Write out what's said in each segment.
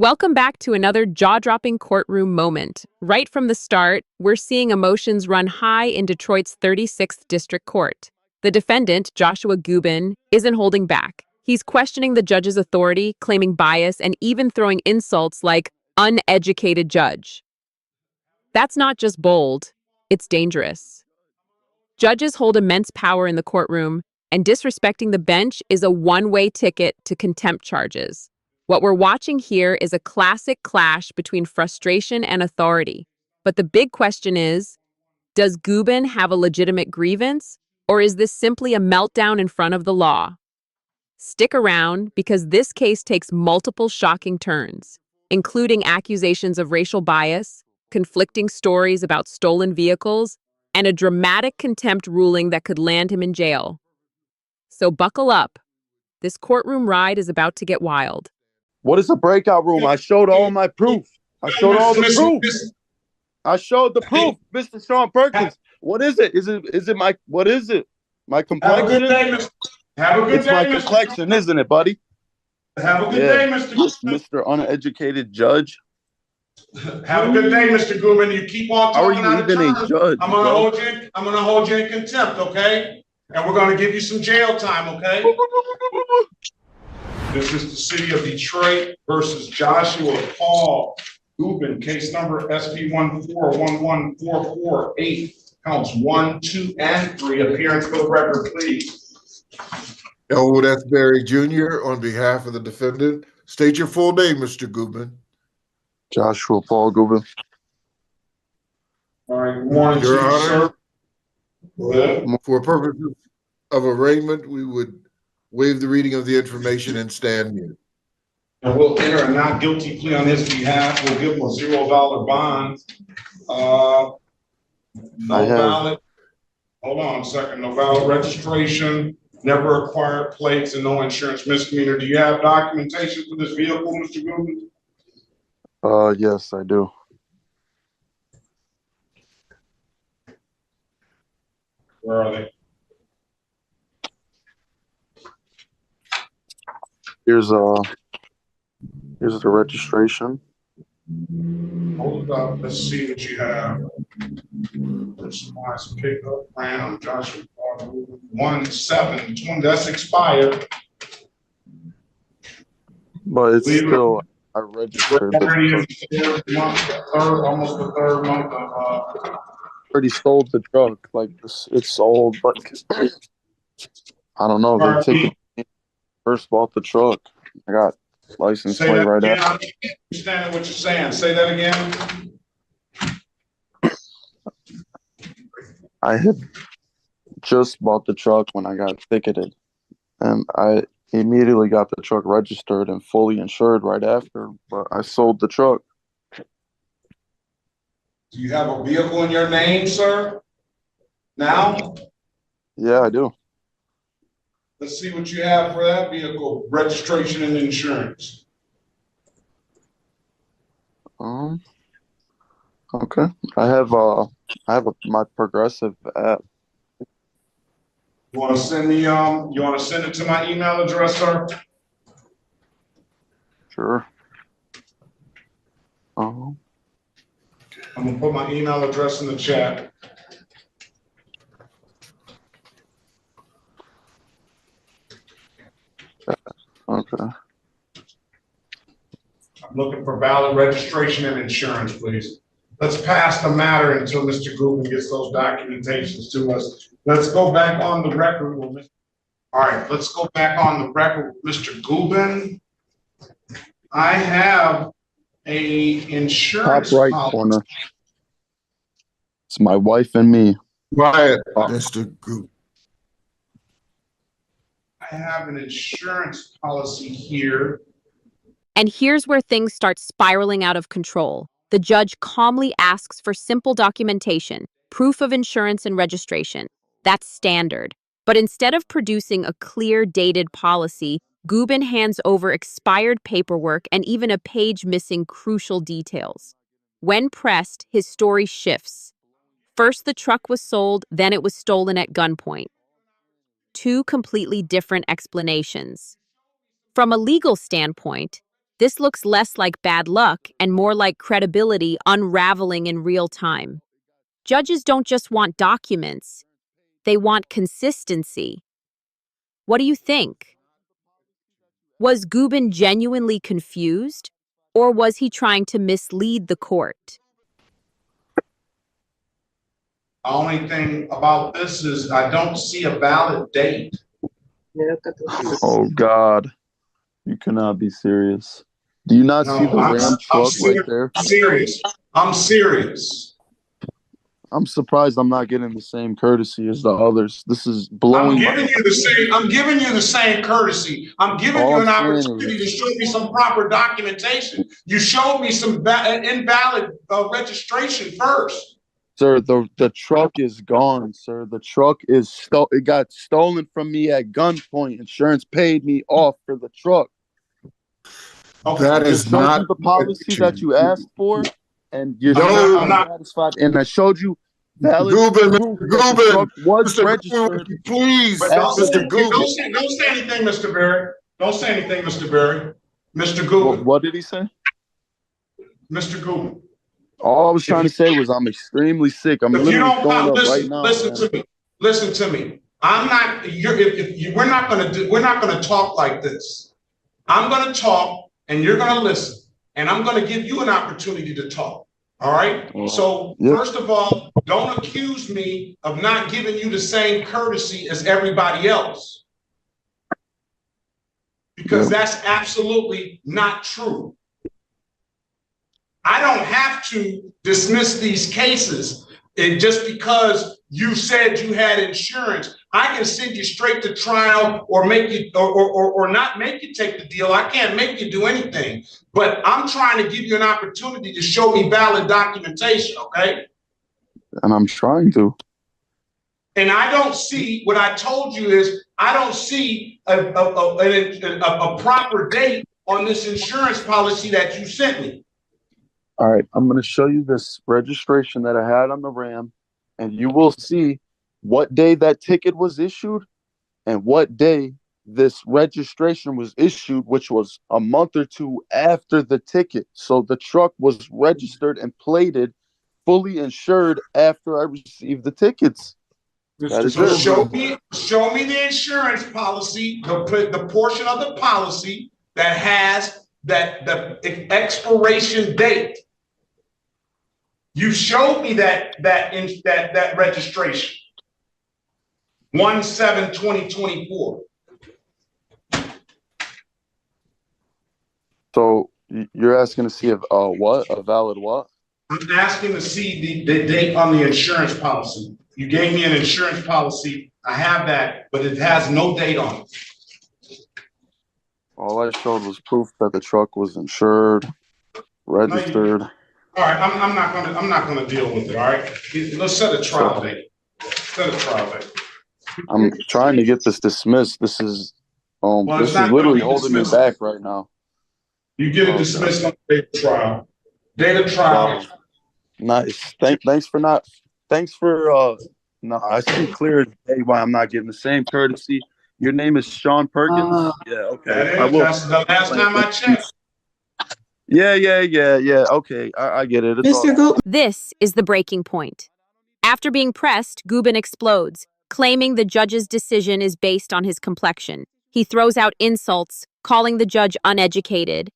Welcome back to another jaw-dropping courtroom moment. Right from the start, we're seeing emotions run high in Detroit's 36th District Court. The defendant, Joshua Gubin, isn't holding back. He's questioning the judge's authority, claiming bias, and even throwing insults like uneducated judge. That's not just bold, it's dangerous. Judges hold immense power in the courtroom, and disrespecting the bench is a one-way ticket to contempt charges. What we're watching here is a classic clash between frustration and authority. But the big question is, does Gubin have a legitimate grievance, or is this simply a meltdown in front of the law? Stick around because this case takes multiple shocking turns, including accusations of racial bias, conflicting stories about stolen vehicles, and a dramatic contempt ruling that could land him in jail. So buckle up. This courtroom ride is about to get wild. What is a breakout room? I showed all my proof. I showed all the proof. I showed the proof, Mr. Sean Perkins. What is it? Is it my, what is it? My complexion? Have a good day, Mr. Have a good it's day, my Mr. complexion, isn't it, buddy? Have a good day, Mr. Mr. Uneducated Judge. Have a good day, Mr. Gubin. You keep on How are talking you out of even turn. a judge? I'm gonna hold you in contempt, okay? And we're gonna give you some jail time, okay? This is the city of Detroit versus Joshua Paul Gubin, case number SP14114448, counts 1, 2, and 3. Appearance for the record, please. Elwood F. Berry Jr. on behalf of the defendant. State your full name, Mr. Gubin. Joshua Paul Gubin. All right, good morning, Your to you, Honor, sir. Go ahead. for purposes of arraignment, we would waive the reading of the information and stand mute. And we'll enter a not guilty plea on his behalf. We'll give him a $0 bond. No valid. Hold on a second. No valid registration, never acquired plates, and no insurance misdemeanor. Do you have documentation for this vehicle, Mr. Gubin? Yes, I do. Where are they? Here's the registration. Hold it up. Let's see what you have. Personalized pickup round, Joshua Paul, 1/7/20. That's expired. But it's still, I registered. Almost the third month of Already sold the truck. Like, it's sold, but I don't know. They take it. First bought the truck. I got license plate right after. now. I can't understand what you're saying. Say that again. I had just bought the truck when I got ticketed, and I immediately got the truck registered and fully insured right after, but I sold the truck. Do you have a vehicle in your name, sir? Now? Yeah, I do. Let's see what you have for that vehicle, registration and insurance. Okay. I have my Progressive app. You want to send me you want to send it to my email address, sir? Sure. I'm gonna put my email address in the chat. Okay. I'm looking for valid registration and insurance, please. Let's pass the matter until Mr. Gubin gets those documentations to us. Let's go back on the record. All right, let's go back on the record with Mr. Gubin. I have a insurance Top right policy. corner. It's my wife and me. Quiet, Mr. Gubin. I have an insurance policy here. And here's where things start spiraling out of control. The judge calmly asks for simple documentation, proof of insurance and registration. That's standard. But instead of producing a clear, dated policy, Gubin hands over expired paperwork and even a page missing crucial details. When pressed, his story shifts. First, the truck was sold, then it was stolen at gunpoint. Two completely different explanations. From a legal standpoint, This looks less like bad luck and more like credibility unraveling in real time. Judges don't just want documents, they want consistency. What do you think? Was Gubin genuinely confused, or was he trying to mislead the court? The only thing about this is I don't see a valid date. Oh God, you cannot be serious. Do you not see the Ram truck right there? I'm serious. I'm serious. I'm surprised I'm not getting the same courtesy as the others. This is blowing. I'm giving you the same courtesy. I'm giving you an opportunity to show me some proper documentation. You showed me some invalid registration first. Sir, the truck is gone, sir. The truck is it got stolen from me at gunpoint. Insurance paid me off for the truck. Okay. That is not the policy that you asked for, and you're not satisfied. And I showed you valid proof that the truck was registered. Please, Mr. Gubin. Don't say anything, Mr. Berry. Don't say anything, Mr. Berry. Mr. Gubin. What did he say? Mr. Gubin. All I was trying to say was I'm extremely sick. I'm literally going up right now. Listen to me. Listen to me. I'm not. We're not going to talk like this. I'm going to talk, and you're going to listen, and I'm going to give you an opportunity to talk. All right. So first of all, don't accuse me of not giving you the same courtesy as everybody else, because that's absolutely not true. I don't have to dismiss these cases just because you said you had insurance. I can send you straight to trial or make you or not make you take the deal. I can't make you do anything, but I'm trying to give you an opportunity to show me valid documentation, okay? And I'm trying to. And I don't see, what I told you is, I don't see a proper date on this insurance policy that you sent me. All right, I'm going to show you this registration that I had on the Ram, and you will see what day that ticket was issued and what day this registration was issued, which was a month or two after the ticket. So the truck was registered and plated, fully insured after I received the tickets. So show me the insurance policy, the portion of the policy that has the expiration date. You showed me that registration, 1/7/2024. So you're asking to see if what? A valid what? I'm asking to see the date on the insurance policy. You gave me an insurance policy. I have that, but it has no date on it. All I showed was proof that the truck was insured, registered. All right, I'm not gonna deal with it. All right, let's set a trial date. Set a trial date. I'm trying to get this dismissed. This is this is literally holding me back right now. You get it dismissed on the date of trial. Date of trial. Wow. Nice. Thanks for no, I see clear as day why I'm not getting the same courtesy. Your name is Sean Perkins? Yeah, okay. That's the last time I checked. Yeah. Okay, I get it. Mr. Gubin. This is the breaking point. After being pressed, Gubin explodes, claiming the judge's decision is based on his complexion. He throws out insults, calling the judge uneducated,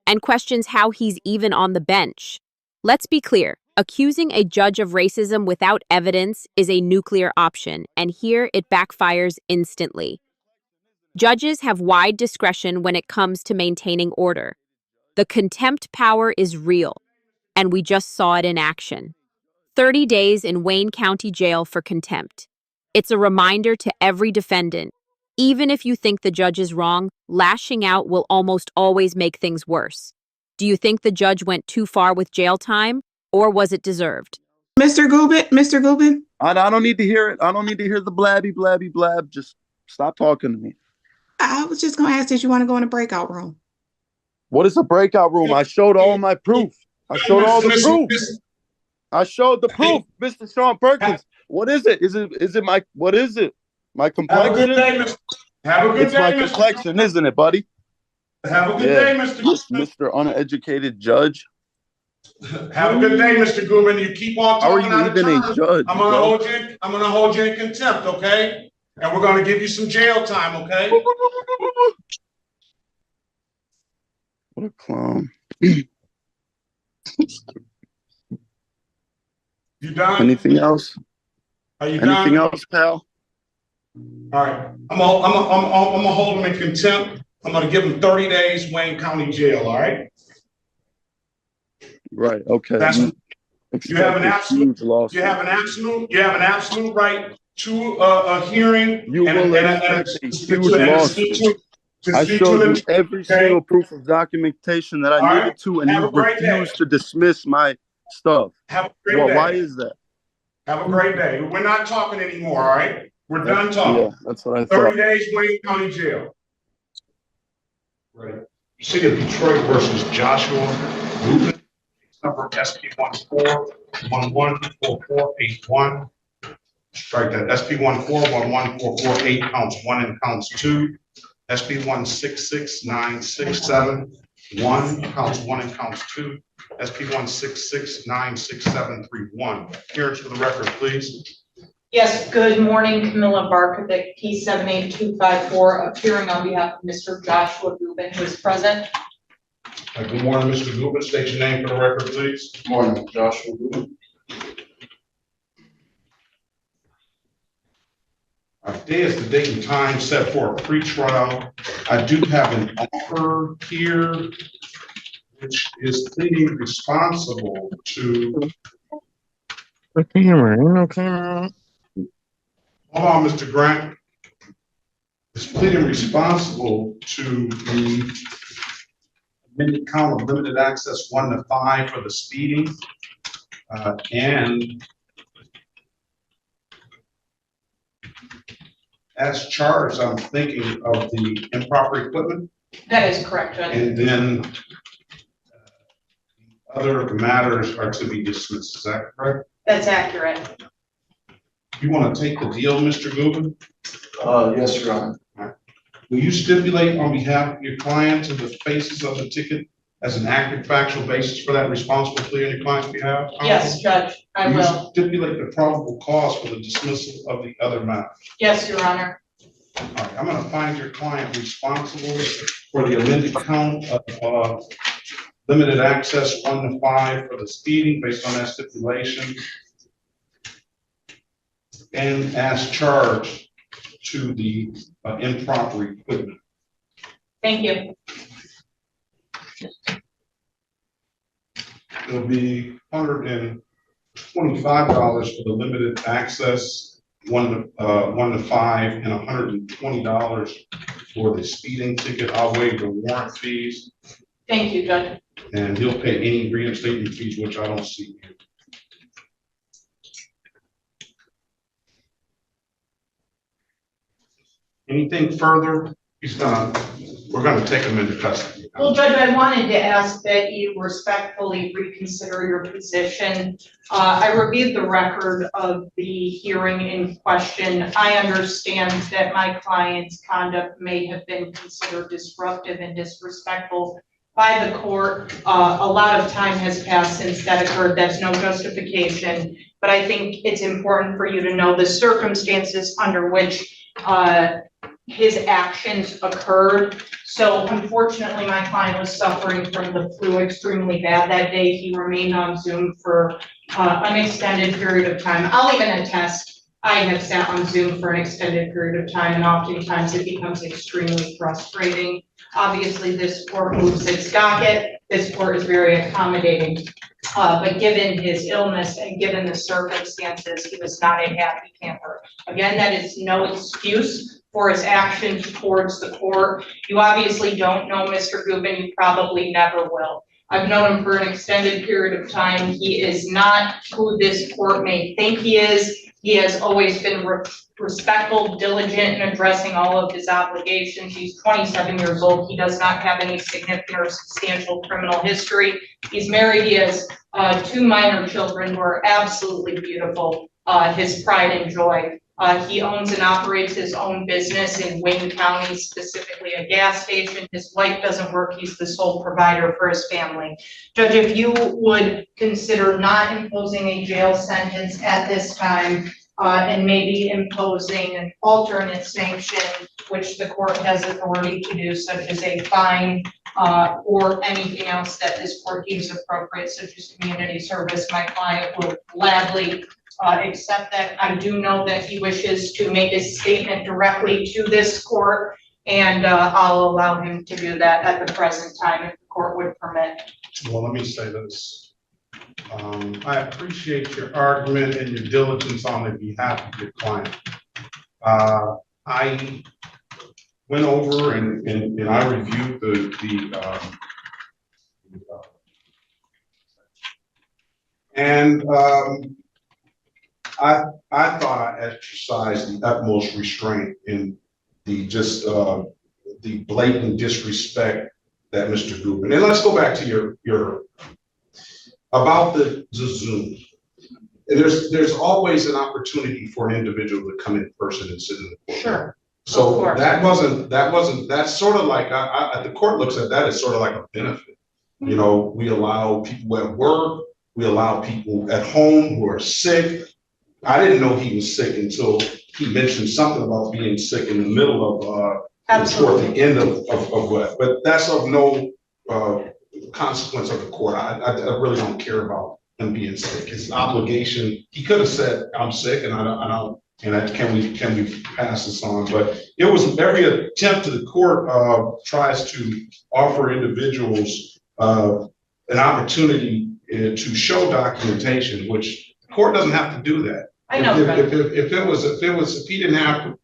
and questions how he's even on the bench. Let's be clear. Accusing a judge of racism without evidence is a nuclear option, and here it backfires instantly. Judges have wide discretion when it comes to maintaining order. The contempt power is real, and we just saw it in action. 30 days in Wayne County Jail for contempt. It's a reminder to every defendant. Even if you think the judge is wrong, lashing out will almost always make things worse. Do you think the judge went too far with jail time, or was it deserved? Mr. Gubin? I don't need to hear it. I don't need to hear the blabby blab. Just stop talking to me. I was just going to ask, did you want to go in a breakout room? What is a breakout room? I showed all my proof. I showed all the proof. I showed the proof, Mr. Sean Perkins. What is it? Is it my complexion? Have a good day, Mr. It's my complexion, isn't it, buddy? Have a good day, Mr. Yes, Goodman. Mr. Uneducated Judge. Have a good day, Mr. Goodman. You keep on How are talking you out of even a turn. judge, I'm gonna bro? hold you. I'm gonna hold you in contempt, okay? And we're gonna give you some jail time, okay? What a clown. You done? Anything else? Are you Anything done? else, pal? All right. I'm gonna hold him in contempt. I'm gonna give him 30 days Wayne County Jail. All right. Right. Okay. That's you have an absolute. You have an absolute right to a hearing. You and will expect a huge lawsuit. I showed you every single proof of documentation that I needed to, and you refused to dismiss my stuff. Have a great day. Why is that? Have a great day. We're not talking anymore, all right? We're done talking. Yeah, that's what I 30 thought. days Wayne County Jail. Right. City of Detroit versus Joshua Rubin. Number SP14114481. Strike that. SP14114448 counts 1 and counts 2. SP166967 counts 1 and counts 2. SP16696731. Appearance for the record, please. Yes, good morning, Camilla Barkovic, P78254, appearing on behalf of Mr. Joshua Rubin, who is present. Good morning, Mr. Rubin. State your name for the record, please. Good morning, Joshua Rubin. Today is the date and time set for a pre-trial. I do have an offer here, which is pleading responsible to. No camera. Hold on, Mr. Grant. Is pleading responsible to the amended count of limited access 1 to 5 for the speeding, and as charged, I'm thinking of the improper equipment. That is correct, Judge. And then other matters are to be dismissed. Is that correct? That's accurate. You want to take the deal, Mr. Gubin? Yes, Your Honor. Will you stipulate on behalf of your client to the basis of the ticket as an accurate factual basis for that responsible plea on your client's behalf? Yes, Judge, I Will will. you stipulate the probable cause for the dismissal of the other matters? Yes, Your Honor. All right, I'm going to find your client responsible for the amended count of limited access 1 to 5 for the speeding based on that stipulation, and as charged to the improper equipment. Thank you. It'll be $125 for the limited access 1 to 5, and $120 for the speeding ticket. I'll waive the warrant fees, Thank you, Judge. and he'll pay any reinstatement fees, which I don't see here. Anything further? We're gonna take him into custody. Well, Judge, I wanted to ask that you respectfully reconsider your position. I reviewed the record of the hearing in question. I understand that my client's conduct may have been considered disruptive and disrespectful by the court. A lot of time has passed since that occurred. That's no justification. But I think it's important for you to know the circumstances under which his actions occurred. So unfortunately, my client was suffering from the flu extremely bad that day. He remained on Zoom for an extended period of time. I'll even attest, I have sat on Zoom for an extended period of time, and oftentimes it becomes extremely frustrating. Obviously, this court moves its docket. This court is very accommodating. But given his illness and given the circumstances, he was not a happy camper. Again, that is no excuse for his actions towards the court. You obviously don't know Mr. Gubin. You probably never will. I've known him for an extended period of time. He is not who this court may think he is. He has always been respectful, diligent in addressing all of his obligations. He's 27 years old. He does not have any significant or substantial criminal history. He's married. He has 2 minor children who are absolutely beautiful. His pride and joy. He owns and operates his own business in Wayne County, specifically a gas station. His wife doesn't work. He's the sole provider for his family. Judge, if you would consider not imposing a jail sentence at this time, and maybe imposing an alternate sanction, which the court has authority to do, such as a fine, or anything else that this court deems appropriate, such as community service, my client will gladly accept that. I do know that he wishes to make a statement directly to this court, and I'll allow him to do that at the present time if the court would permit. Well, let me say this. I appreciate your argument and your diligence on the behalf of your client. I went over and I reviewed I thought I exercised the utmost restraint in the the blatant disrespect that Mr. Gubin. And let's go back to your about the Zoom. There's always an opportunity for an individual to come in person and sit in the court. Sure. So that's sort of like, the court looks at that as sort of like a benefit. You know, we allow people at work, we allow people at home who are sick. I didn't know he was sick until he mentioned something about being sick in the middle of, toward the end of what, but that's of no consequence of the court. I really don't care about him being sick. His obligation, he could have said, I'm sick and can we pass this on? But it was every attempt to the court tries to offer individuals an opportunity to show documentation, which the court doesn't have to do that. I know. If he didn't have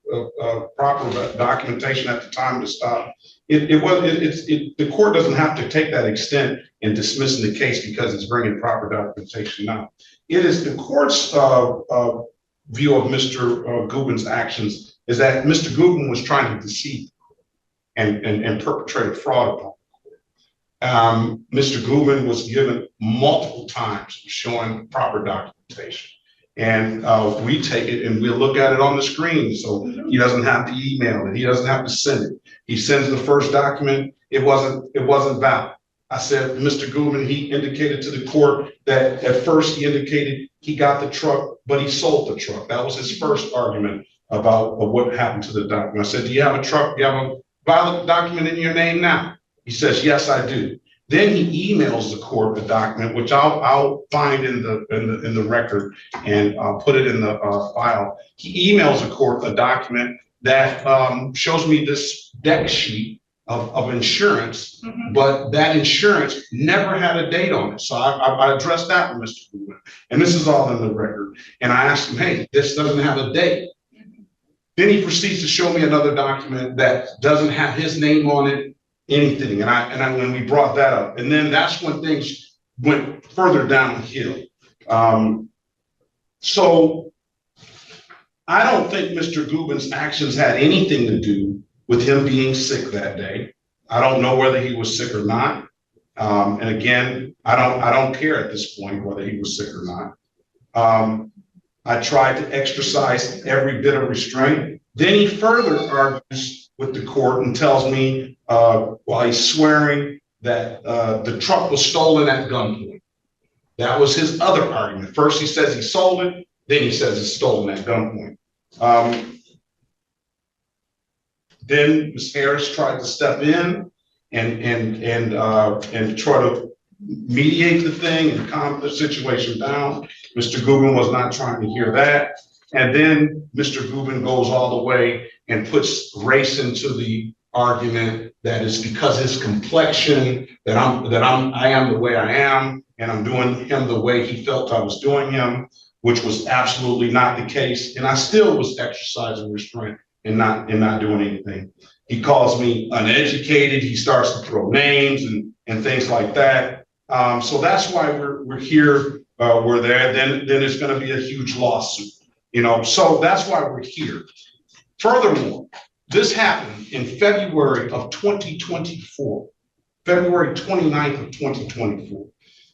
proper documentation at the time to stop, the court doesn't have to take that extent in dismissing the case because it's bringing proper documentation now. It is the court's view of Mr. Gubin's actions is that Mr. Gubin was trying to deceive and perpetrate a fraud upon the court. Mr. Gubin was given multiple times showing proper documentation. And we take it and we'll look at it on the screen. So he doesn't have to email it. He doesn't have to send it. He sends the first document. It wasn't valid. I said, Mr. Gubin, he indicated to the court that at first he indicated he got the truck, but he sold the truck. That was his first argument about what happened to the document. I said, do you have a truck? Do you have a valid document in your name now? He says, yes, I do. Then he emails the court the document, which I'll find in the record and I'll put it in the file. He emails the court a document that shows me this deck sheet of insurance, but that insurance never had a date on it. So I addressed that with Mr. Gubin, and this is all in the record. And I asked him, hey, this doesn't have a date. Then he proceeds to show me another document that doesn't have his name on it, anything. And when we brought that up, and then that's when things went further downhill. So I don't think Mr. Gubin's actions had anything to do with him being sick that day. I don't know whether he was sick or not. And again, I don't care at this point whether he was sick or not. I tried to exercise every bit of restraint. Then he further argues with the court and tells me while he's swearing that the truck was stolen at gunpoint. That was his other argument. First he says he sold it, then he says it's stolen at gunpoint. Then Ms. Harris tried to step in and try to mediate the thing and calm the situation down. Mr. Gubin was not trying to hear that. And then Mr. Gubin goes all the way and puts race into the argument that it's because his complexion that I am the way I am, and I'm doing him the way he felt I was doing him, which was absolutely not the case. And I still was exercising restraint and not doing anything. He calls me uneducated. He starts to throw names and things like that. So that's why we're here. We're there. Then there's going to be a huge lawsuit. You know, so that's why we're here. Furthermore, this happened in February of 2024, February 29th of 2024.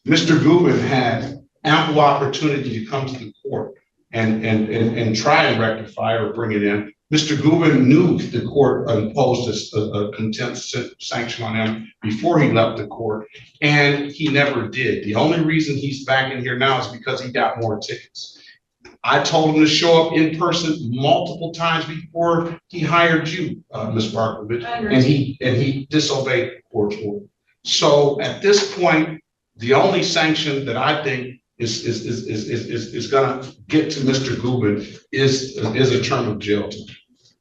Mr. Gubin had ample opportunity to come to the court and try and rectify or bring it in. Mr. Gubin knew the court imposed a contempt sanction on him before he left the court, and he never did. The only reason he's back in here now is because he got more tickets. I told him to show up in person multiple times before he hired you, Ms. Barkovich, and he disobeyed the court's order. So at this point, the only sanction that I think is going to get to Mr. Gubin is a term of jail time.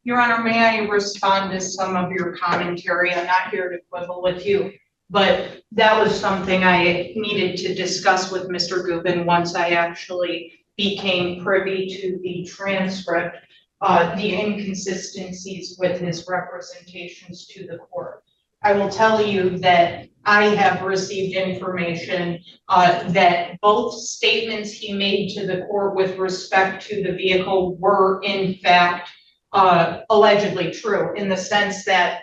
Your Honor, may I respond to some of your commentary? I'm not here to quibble with you, but that was something I needed to discuss with Mr. Gubin once I actually became privy to the transcript, the inconsistencies with his representations to the court. I will tell you that I have received information that both statements he made to the court with respect to the vehicle were in fact allegedly true, in the sense that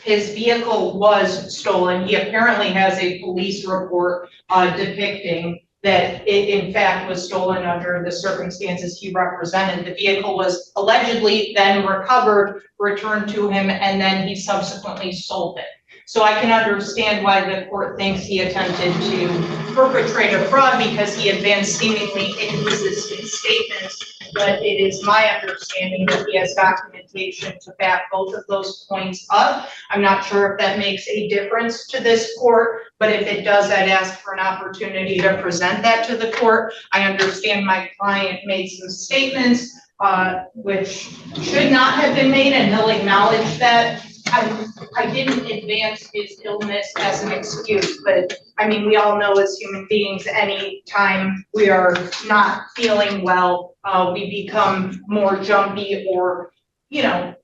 his vehicle was stolen. He apparently has a police report depicting that it in fact was stolen under the circumstances he represented. The vehicle was allegedly then recovered, returned to him, and then he subsequently sold it. So I can understand why the court thinks he attempted to perpetrate a fraud because he advanced seemingly inconsistent statements, but it is my understanding that he has documentation to back both of those points up. I'm not sure if that makes a difference to this court, but if it does, I'd ask for an opportunity to present that to the court. I understand my client made some statements which should not have been made, and he'll acknowledge that. I didn't advance his illness as an excuse, but I mean, we all know as human beings, any time we are not feeling well, we become more jumpy or, you know,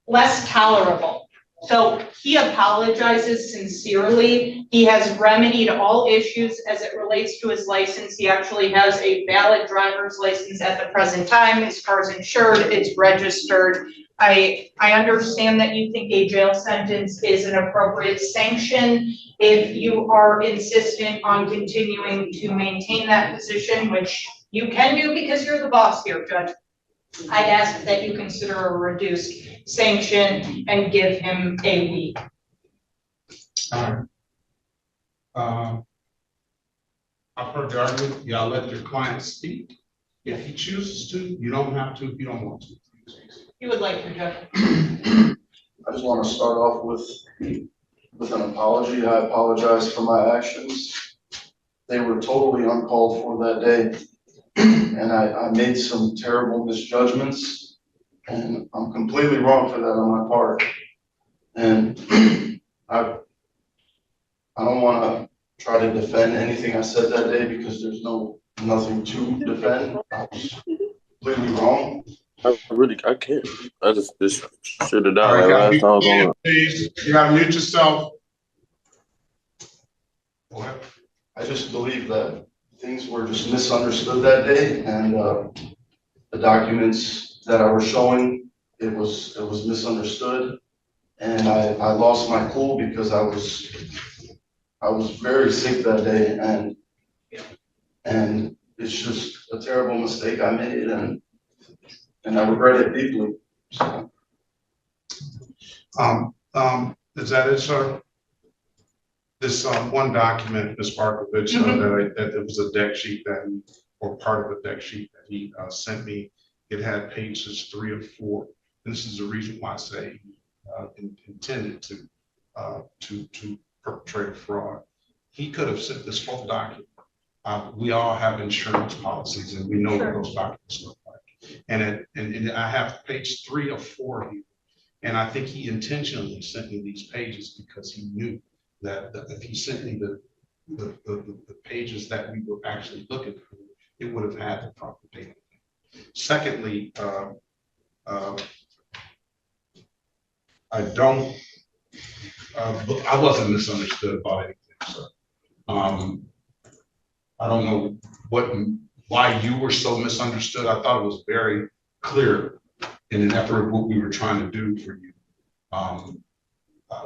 less tolerable. So he apologizes sincerely. He has remedied all issues as it relates to his license. He actually has a valid driver's license at the present time. His car's insured, it's registered. I understand that you think a jail sentence is an appropriate sanction. If you are insistent on continuing to maintain that position, which you can do because you're the boss here, Judge, I'd ask that you consider a reduced sanction and give him a week. All right. I've heard the argument. Y'all let your client speak. If he chooses to, you don't have to if you don't want to. You would like to, Judge? I just want to start off with an apology. I apologize for my actions. They were totally uncalled for that day. And I made some terrible misjudgments, and I'm completely wrong for that on my part. And I don't want to try to defend anything I said that day because there's nothing to defend. I was completely wrong. I can't. I just should have All died right, last time I was on. please, you gotta mute yourself. Go ahead. I just believe that things were just misunderstood that day, and the documents that I was showing, it was misunderstood, and I lost my cool because I was very sick that day, and it's just a terrible mistake I made, and I regret it deeply. So. Is that it, sir? This one document, Ms. Barkovich, that there was a deck sheet or part of a deck sheet that he sent me. It had pages 3 or 4. This is the reason why I say he intended to perpetrate a fraud. He could have sent this whole document. We all have insurance policies, and we know what those documents look like. And I have page 3 or 4 here, and I think he intentionally sent me these pages because he knew that if he sent me the pages that we were actually looking for, it would have had the proper data. Secondly, I wasn't misunderstood about anything, sir. I don't know why you were so misunderstood. I thought it was very clear in an effort of what we were trying to do for you.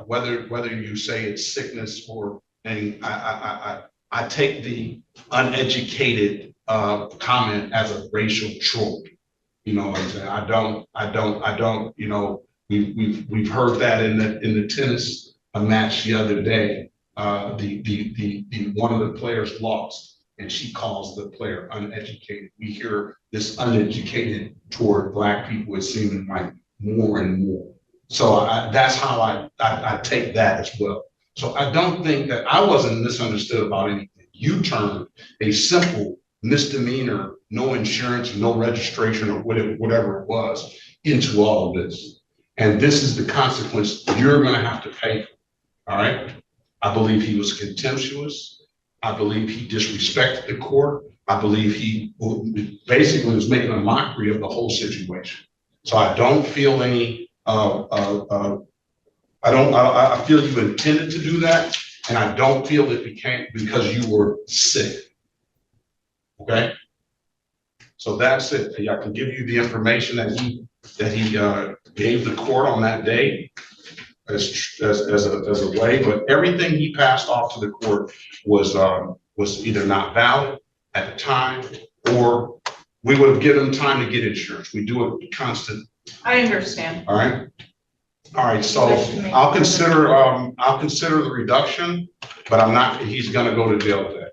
Whether you say it's sickness or anything, I take the uneducated comment as a racial trope. You know what I'm saying? I don't, you know, we've heard that in the tennis match the other day. The one of the players lost and she calls the player uneducated. We hear this uneducated toward Black people, it seems like more and more. So that's how I take that as well. So I don't think that I wasn't misunderstood about anything. You turned a simple misdemeanor, no insurance, no registration, or whatever it was, into all of this. And this is the consequence you're going to have to pay for. All right. I believe he was contemptuous. I believe he disrespected the court. I believe he basically was making a mockery of the whole situation. So I don't feel any, I feel you intended to do that. And I don't feel it became because you were sick. Okay. So that's it. I can give you the information that he gave the court on that day as a way, but everything he passed off to the court was either not valid at the time, or we would have given him time to get insurance. We do it constant. I understand. All right. All right. So I'll consider the reduction, but I'm not. He's going to go to jail today.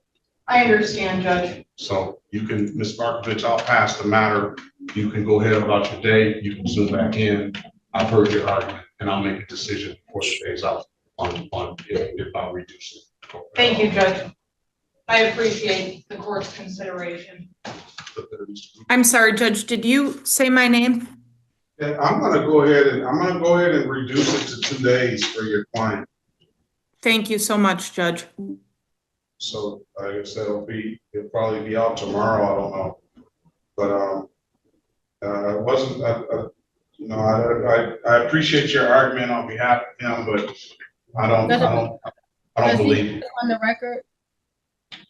I understand, Judge. So you can, Ms. Markovich, I'll pass the matter. You can go ahead about your day. You can zoom back in. I've heard your argument, and I'll make a decision before the day's out on if I'll reduce it. Thank you, Judge. I appreciate the court's consideration. I'm sorry, Judge, did you say my name? Yeah, I'm gonna go ahead and reduce it to 2 days for your client. Thank you so much, Judge. So like I said, it'll probably be out tomorrow. I don't know, but it wasn't. You know, I appreciate your argument on behalf of him, but I don't believe it. On the record?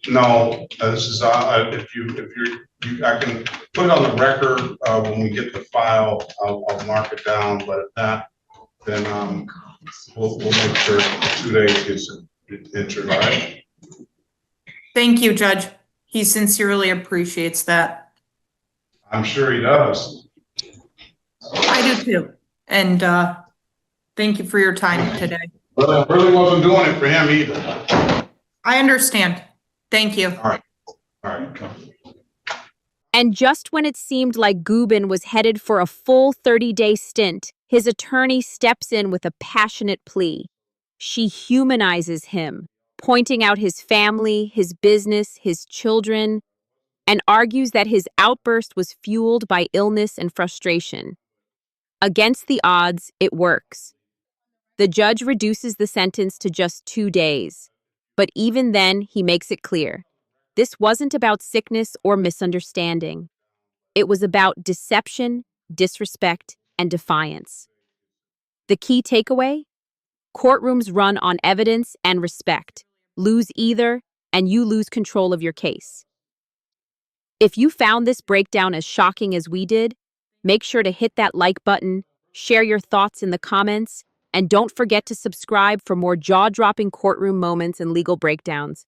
No, this is if you I can put it on the record when we get the file. I'll mark it down, but if not, then we'll make sure 2 days gets entered. All right. Thank you, Judge. He sincerely appreciates that. I'm sure he does. I do too. And thank you for your time today. But I really wasn't doing it for him either. I understand. Thank you. All right. All right. And just when it seemed like Gubin was headed for a full 30-day stint, his attorney steps in with a passionate plea. She humanizes him, pointing out his family, his business, his children, and argues that his outburst was fueled by illness and frustration. Against the odds, it works. The judge reduces the sentence to just 2 days. But even then, he makes it clear. This wasn't about sickness or misunderstanding. It was about deception, disrespect, and defiance. The key takeaway? Courtrooms run on evidence and respect. Lose either, and you lose control of your case. If you found this breakdown as shocking as we did, make sure to hit that like button, share your thoughts in the comments, and don't forget to subscribe for more jaw-dropping courtroom moments and legal breakdowns.